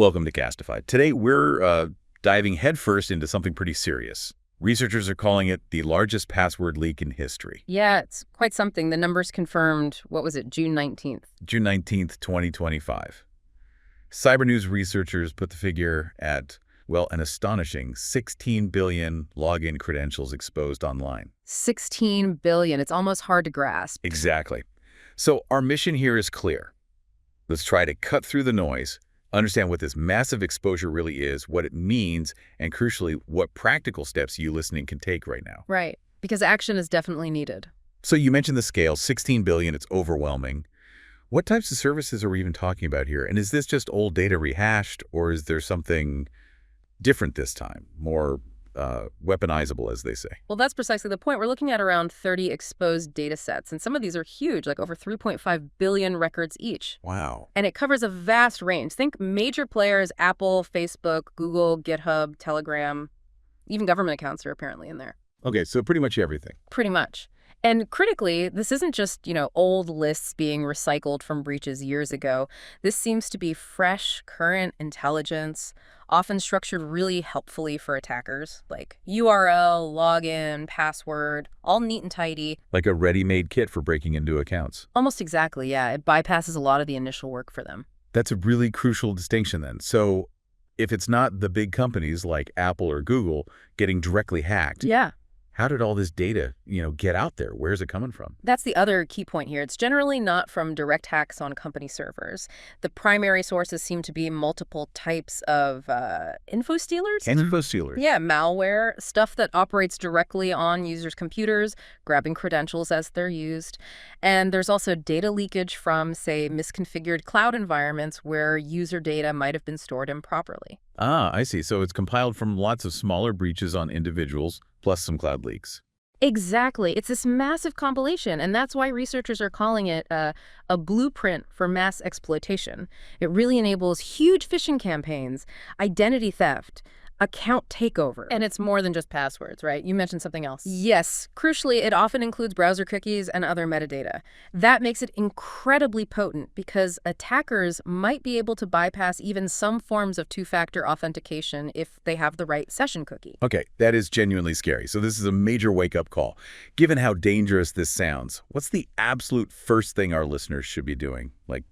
Welcome to Castified. Today, we're diving headfirst into something pretty serious. Researchers are calling it the largest password leak in history. Yeah, it's quite something. The numbers confirmed, what was it, June 19th? June 19th, 2025. Cyber News researchers put the figure at, well, an astonishing 16 billion login credentials exposed online. 16 billion. It's almost hard to grasp. Exactly. So our mission here is clear. Let's try to cut through the noise, understand what this massive exposure really is, what it means, and crucially, what practical steps you listening can take right now. Right, because action is definitely needed. So you mentioned the scale, 16 billion, it's overwhelming. What types of services are we even talking about here? And is this just old data rehashed, or is there something different this time, more weaponizable, as they say? Well, that's precisely the point. We're looking at around 30 exposed data sets, and some of these are huge, like over 3.5 billion records each. Wow. And it covers a vast range. Think major players, Apple, Facebook, Google, GitHub, Telegram, even government accounts are apparently in there. Okay, so pretty much everything. Pretty much. And critically, this isn't just, old lists being recycled from breaches years ago. This seems to be fresh, current intelligence, often structured really helpfully for attackers, like URL, login, password, all neat and tidy. Like a ready-made kit for breaking into accounts. Almost exactly, yeah. It bypasses a lot of the initial work for them. That's a really crucial distinction then. So if it's not the big companies like Apple or Google getting directly hacked, Yeah. how did all this data, get out there? Where's it coming from? That's the other key point here. It's generally not from direct hacks on company servers. The primary sources seem to be multiple types of info stealers. Info stealers. Yeah, malware, stuff that operates directly on users' computers, grabbing credentials as they're used. And there's also data leakage from, say, misconfigured cloud environments where user data might have been stored improperly. Ah, I see. So it's compiled from lots of smaller breaches on individuals, plus some cloud leaks. Exactly. It's this massive compilation, and that's why researchers are calling it a blueprint for mass exploitation. It really enables huge phishing campaigns, identity theft, account takeover. And it's more than just passwords, right? You mentioned something else. Yes. Crucially, it often includes browser cookies and other metadata. That makes it incredibly potent because attackers might be able to bypass even some forms of two-factor authentication if they have the right session cookie. Okay, that is genuinely scary. So this is a major wake-up call. Given how dangerous this sounds, what's the absolute first thing our listeners should be doing, like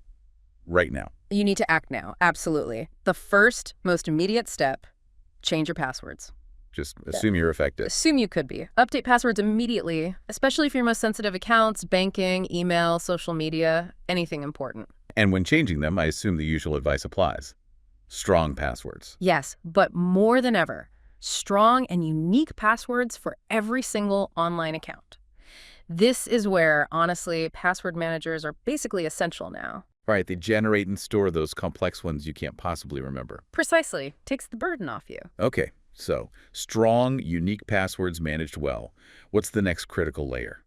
right now? You need to act now. Absolutely. The first, most immediate step: change your passwords. Just assume you're affected. Assume you could be. Update passwords immediately, especially for your most sensitive accounts, banking, email, social media, anything important. And when changing them, I assume the usual advice applies. Strong passwords. Yes, but more than ever, strong and unique passwords for every single online account. This is where, honestly, password managers are basically essential now. Right, they generate and store those complex ones you can't possibly remember. Precisely. Takes the burden off you. Okay, so strong, unique passwords managed well. What's the next critical layer?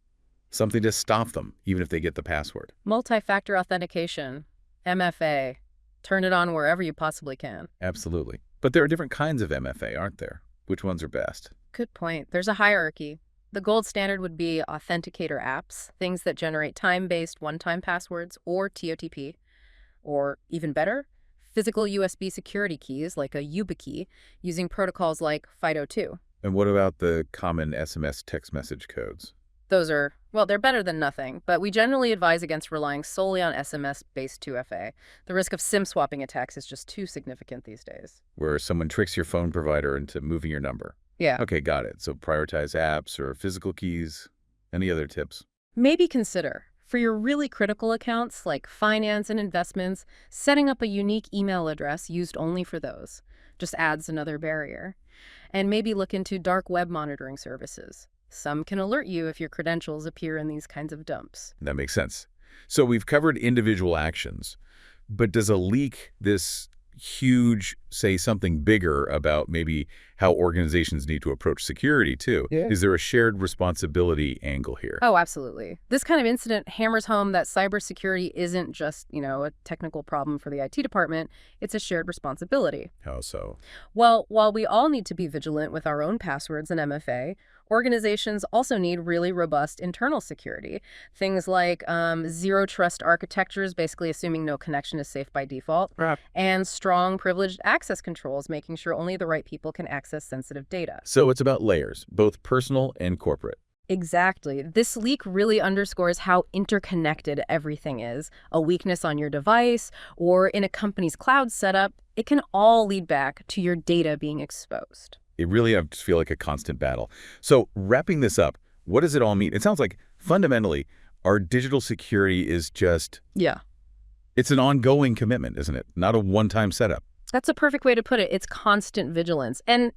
Something to stop them, even if they get the password. Multi-factor authentication, MFA. Turn it on wherever you possibly can. Absolutely. But there are different kinds of MFA, aren't there? Which ones are best? Good point. There's a hierarchy. The gold standard would be authenticator apps, things that generate time-based one-time passwords or TOTP. Or even better, physical USB security keys like a YubiKey using protocols like FIDO2. And what about the common SMS text message codes? Those are, well, they're better than nothing, but we generally advise against relying solely on SMS-based 2FA. The risk of SIM swapping attacks is just too significant these days. Where someone tricks your phone provider into moving your number. Yeah. Okay, got it. So prioritize apps or physical keys. Any other tips? Maybe consider, for your really critical accounts like finance and investments, setting up a unique email address used only for those. Just adds another barrier. And maybe look into dark web monitoring services. Some can alert you if your credentials appear in these kinds of dumps. That makes sense. So we've covered individual actions, but does a leak this huge say something bigger about maybe how organizations need to approach security too? Yeah. Is there a shared responsibility angle here? Oh, absolutely. This kind of incident hammers home that cybersecurity isn't just, a technical problem for the IT department. It's a shared responsibility. How so? Well, while we all need to be vigilant with our own passwords and MFA, Organizations also need really robust internal security. Things like zero trust architectures, basically assuming no connection is safe by default, Right. and strong privileged access controls, making sure only the right people can access sensitive data. So it's about layers, both personal and corporate. Exactly. This leak really underscores how interconnected everything is. A weakness on your device or in a company's cloud setup, it can all lead back to your data being exposed. It really, I just feel like a constant battle. So wrapping this up, what does it all mean? It sounds like fundamentally our digital security is just, Yeah. it's an ongoing commitment, isn't it? Not a one-time setup. That's a perfect way to put it. It's constant vigilance. And,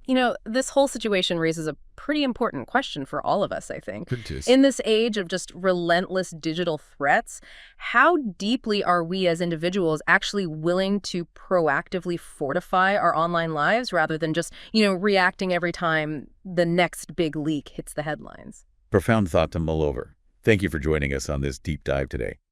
this whole situation raises a pretty important question for all of us, I think. Goodness. In this age of just relentless digital threats, how deeply are we as individuals actually willing to proactively fortify our online lives rather than just, reacting every time the next big leak hits the headlines? Profound thought to mull over. Thank you for joining us on this deep dive today.